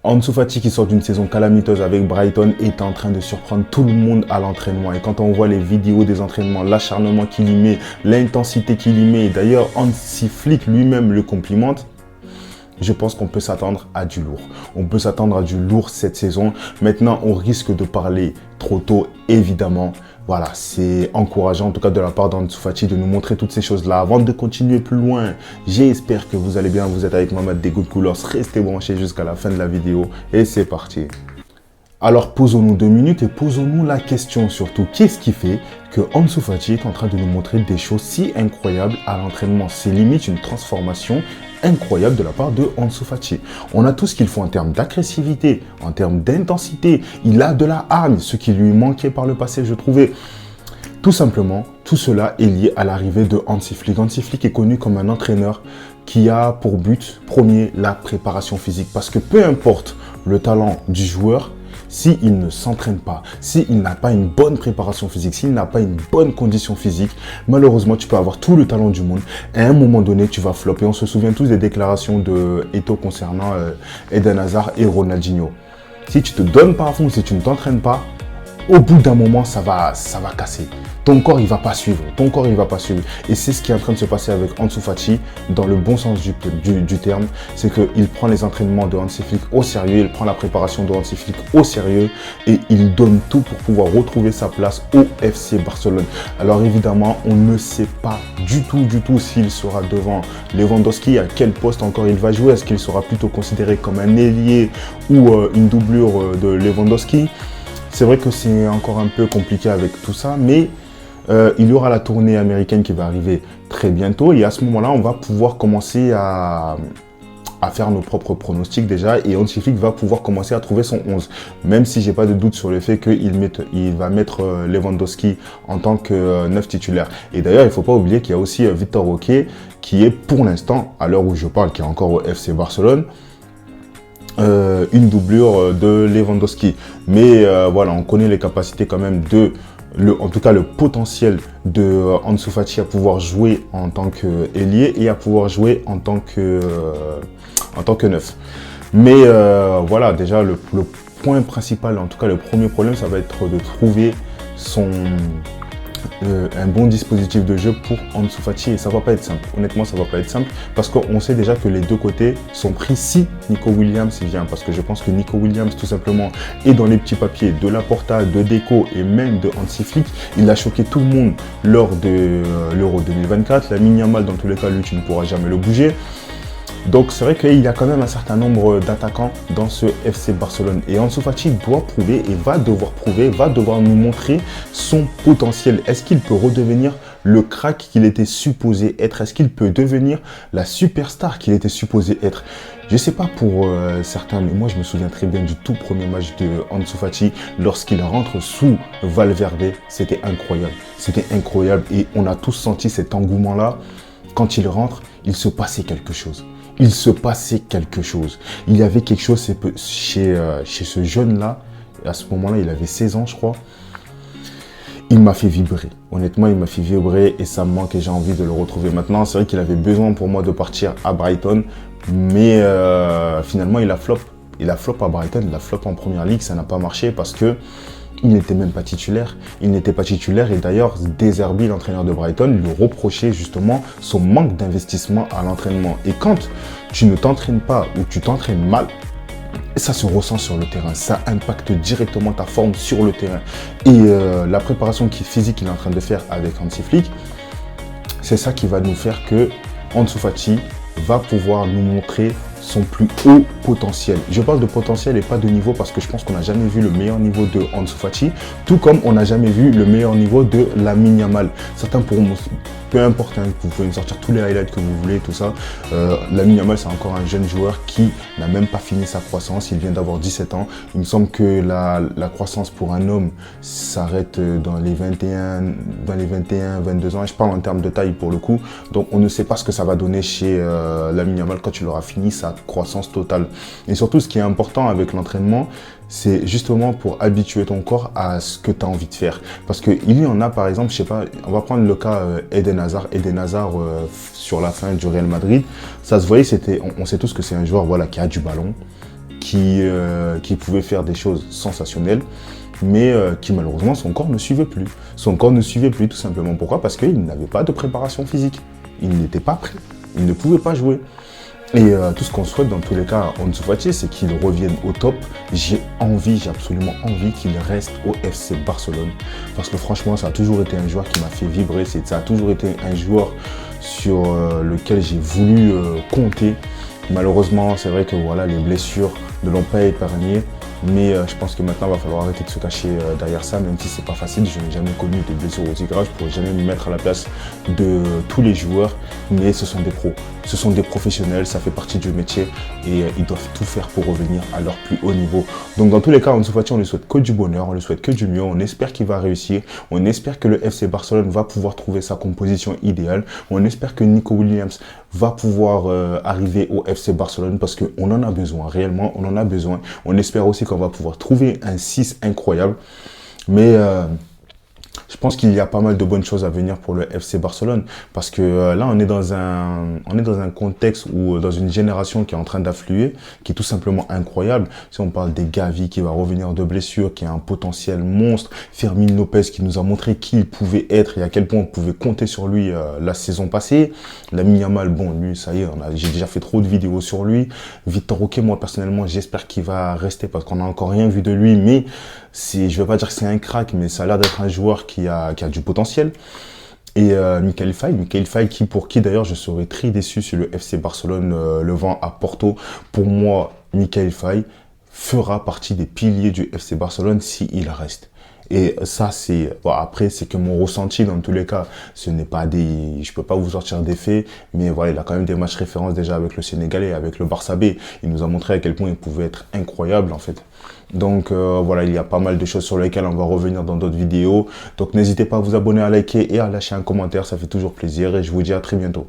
Ansu Fati, qui sort d'une saison calamiteuse avec Brighton, est en train de surprendre tout le monde à l'entraînement. Et quand on voit les vidéos des entraînements, l'acharnement qu'il y met, l'intensité qu'il y met, d'ailleurs Hansi Flick lui-même le complimente, je pense qu'on peut s'attendre à du lourd. On peut s'attendre à du lourd cette saison. Maintenant, on risque de parler trop tôt, évidemment. Voilà, c'est encourageant, en tout cas de la part d'Ansu Fati, de nous montrer toutes ces choses-là. Avant de continuer plus loin, j'espère que vous allez bien. Vous êtes avec Mohamed des Good Coolers. Restez branchés jusqu'à la fin de la vidéo. Et c'est parti. Alors, posons-nous 2 minutes et posons-nous la question surtout. Qu'est-ce qui fait que Ansu Fati est en train de nous montrer des choses si incroyables à l'entraînement? C'est limite une transformation incroyable de la part de Ansu Fati. On a tout ce qu'il faut en termes d'agressivité, en termes d'intensité. Il a de la hargne, ce qui lui manquait par le passé, je trouvais. Tout simplement, tout cela est lié à l'arrivée de Hansi Flick. Hansi Flick est connu comme un entraîneur qui a pour but premier la préparation physique. Parce que peu importe le talent du joueur, s'il ne s'entraîne pas, s'il n'a pas une bonne préparation physique, s'il n'a pas une bonne condition physique, malheureusement, tu peux avoir tout le talent du monde. Et à un moment donné, tu vas flopper. On se souvient tous des déclarations de Eto'o concernant Eden Hazard et Ronaldinho. Si tu te donnes pas à fond, si tu ne t'entraînes pas, au bout d'un moment, ça va casser. Ton corps, il va pas suivre. Ton corps, il va pas suivre. Et c'est ce qui est en train de se passer avec Ansu Fati, dans le bon sens du terme. C'est qu'il prend les entraînements de Hansi Flick au sérieux, il prend la préparation de Hansi Flick au sérieux et il donne tout pour pouvoir retrouver sa place au FC Barcelone. Alors évidemment, on ne sait pas du tout s'il sera devant Lewandowski, à quel poste encore il va jouer. Est-ce qu'il sera plutôt considéré comme un ailier ou une doublure de Lewandowski? C'est vrai que c'est encore un peu compliqué avec tout ça, mais il y aura la tournée américaine qui va arriver très bientôt. Et à ce moment-là, on va pouvoir commencer à faire nos propres pronostics déjà. Et Hansi Flick va pouvoir commencer à trouver son 11. Même si j'ai pas de doute sur le fait qu'il va mettre Lewandowski en tant que neuf titulaire. Et d'ailleurs, il ne faut pas oublier qu'il y a aussi Vitor Roque qui est pour l'instant, à l'heure où je parle, qui est encore au FC Barcelone, une doublure de Lewandowski. Mais voilà, on connaît les capacités quand même en tout cas le potentiel de Ansu Fati à pouvoir jouer en tant qu'ailier et à pouvoir jouer en tant que neuf. Mais voilà, déjà le point principal, en tout cas le premier problème, ça va être de trouver un bon dispositif de jeu pour Ansu Fati et ça va pas être simple. Honnêtement, ça va pas être simple parce qu'on sait déjà que les deux côtés sont pris si Nico Williams vient, parce que je pense que Nico Williams tout simplement est dans les petits papiers de Laporta, de Deco et même de Hansi Flick. Il a choqué tout le monde lors de l'Euro 2024. Lamine Yamal, dans tous les cas, lui, tu ne pourras jamais le bouger. Donc c'est vrai qu'il y a quand même un certain nombre d'attaquants dans ce FC Barcelone. Et Ansu Fati doit prouver et va devoir nous montrer son potentiel. Est-ce qu'il peut redevenir le crack qu'il était supposé être? Est-ce qu'il peut devenir la superstar qu'il était supposé être? Je ne sais pas pour certains, mais moi je me souviens très bien du tout premier match de Ansu Fati lorsqu'il rentre sous Valverde. C'était incroyable. C'était incroyable et on a tous senti cet engouement-là. Quand il rentre, il se passait quelque chose. Il se passait quelque chose. Il y avait quelque chose chez ce jeune-là. À ce moment-là, il avait 16 ans, je crois. Il m'a fait vibrer. Honnêtement, il m'a fait vibrer et ça me manque et j'ai envie de le retrouver. Maintenant, c'est vrai qu'il avait besoin pour moi de partir à Brighton. Mais finalement, il a flop. Il a flop à Brighton, il a flop en Première Ligue. Ça n'a pas marché parce que il n'était même pas titulaire. Il n'était pas titulaire et d'ailleurs, De Zerbi, l'entraîneur de Brighton, lui reprochait justement son manque d'investissement à l'entraînement. Et quand tu ne t'entraînes pas ou tu t'entraînes mal, ça se ressent sur le terrain. Ça impacte directement ta forme sur le terrain. Et la préparation physique qu'il est en train de faire avec Hansi Flick, c'est ça qui va nous faire que Ansu Fati va pouvoir nous montrer son plus haut potentiel. Je parle de potentiel et pas de niveau parce que je pense qu'on n'a jamais vu le meilleur niveau de Ansu Fati, tout comme on n'a jamais vu le meilleur niveau de Lamine Yamal. Certains pourront, peu importe, hein, vous pouvez me sortir tous les highlights que vous voulez, tout ça. Lamine Yamal, c'est encore un jeune joueur qui n'a même pas fini sa croissance. Il vient d'avoir 17 ans. Il me semble que la croissance pour un homme s'arrête dans les 22 ans. Et je parle en termes de taille pour le coup. Donc, on ne sait pas ce que ça va donner chez Lamine Yamal quand il aura fini sa croissance totale. Et surtout, ce qui est important avec l'entraînement, c'est justement pour habituer ton corps à ce que tu as envie de faire. Parce qu'il y en a, par exemple, je sais pas, on va prendre le cas Eden Hazard. Eden Hazard, sur la fin du Real Madrid, ça se voyait, on sait tous que c'est un joueur voilà, qui a du ballon, qui pouvait faire des choses sensationnelles, mais qui malheureusement son corps ne suivait plus. Son corps ne suivait plus tout simplement. Pourquoi? Parce qu'il n'avait pas de préparation physique. Il n'était pas prêt. Il ne pouvait pas jouer. Et tout ce qu'on souhaite dans tous les cas à Ansu Fati, c'est qu'il revienne au top. J'ai absolument envie qu'il reste au FC Barcelone. Parce que franchement, ça a toujours été un joueur qui m'a fait vibrer. Ça a toujours été un joueur sur lequel j'ai voulu compter. Malheureusement, c'est vrai que voilà, les blessures ne l'ont pas épargné. Mais je pense que maintenant, il va falloir arrêter de se cacher derrière ça, même si c'est pas facile. Je n'ai jamais connu des blessures aussi graves. Je ne pourrais jamais me mettre à la place de tous les joueurs. Mais ce sont des pros. Ce sont des professionnels. Ça fait partie du métier. Et ils doivent tout faire pour revenir à leur plus haut niveau. Donc, dans tous les cas, Ansu Fati, on ne lui souhaite que du bonheur. On ne lui souhaite que du mieux. On espère qu'il va réussir. On espère que le FC Barcelone va pouvoir trouver sa composition idéale. On espère que Nico Williams va pouvoir arriver au FC Barcelone parce qu'on en a besoin. Réellement, on en a besoin. On espère aussi qu'on va pouvoir trouver un 6 incroyable. Mais je pense qu'il y a pas mal de bonnes choses à venir pour le FC Barcelone parce que là, on est dans un contexte ou dans une génération qui est en train d'affluer, qui est tout simplement incroyable. Si on parle des Gavi qui va revenir de blessure, qui a un potentiel monstre, Fermin Lopez qui nous a montré qui il pouvait être et à quel point on pouvait compter sur lui la saison passée. Lamine Yamal, bon, lui, ça y est, j'ai déjà fait trop de vidéos sur lui. Victor Roque, moi, personnellement, j'espère qu'il va rester parce qu'on n'a encore rien vu de lui, mais je ne vais pas dire que c'est un crack, mais ça a l'air d'être un joueur qui a du potentiel. Et Michael Faye, pour qui d'ailleurs je serais très déçu si le FC Barcelone le vend à Porto. Pour moi, Michael Faye fera partie des piliers du FC Barcelone s'il reste. Et ça, après, c'est que mon ressenti dans tous les cas. Je peux pas vous sortir des faits, mais voilà, il a quand même des matchs références déjà avec le Sénégalais, avec le Barça B. Il nous a montré à quel point il pouvait être incroyable, en fait. Donc voilà, il y a pas mal de choses sur lesquelles on va revenir dans d'autres vidéos. Donc n'hésitez pas à vous abonner, à liker et à lâcher un commentaire, ça fait toujours plaisir et je vous dis à très bientôt.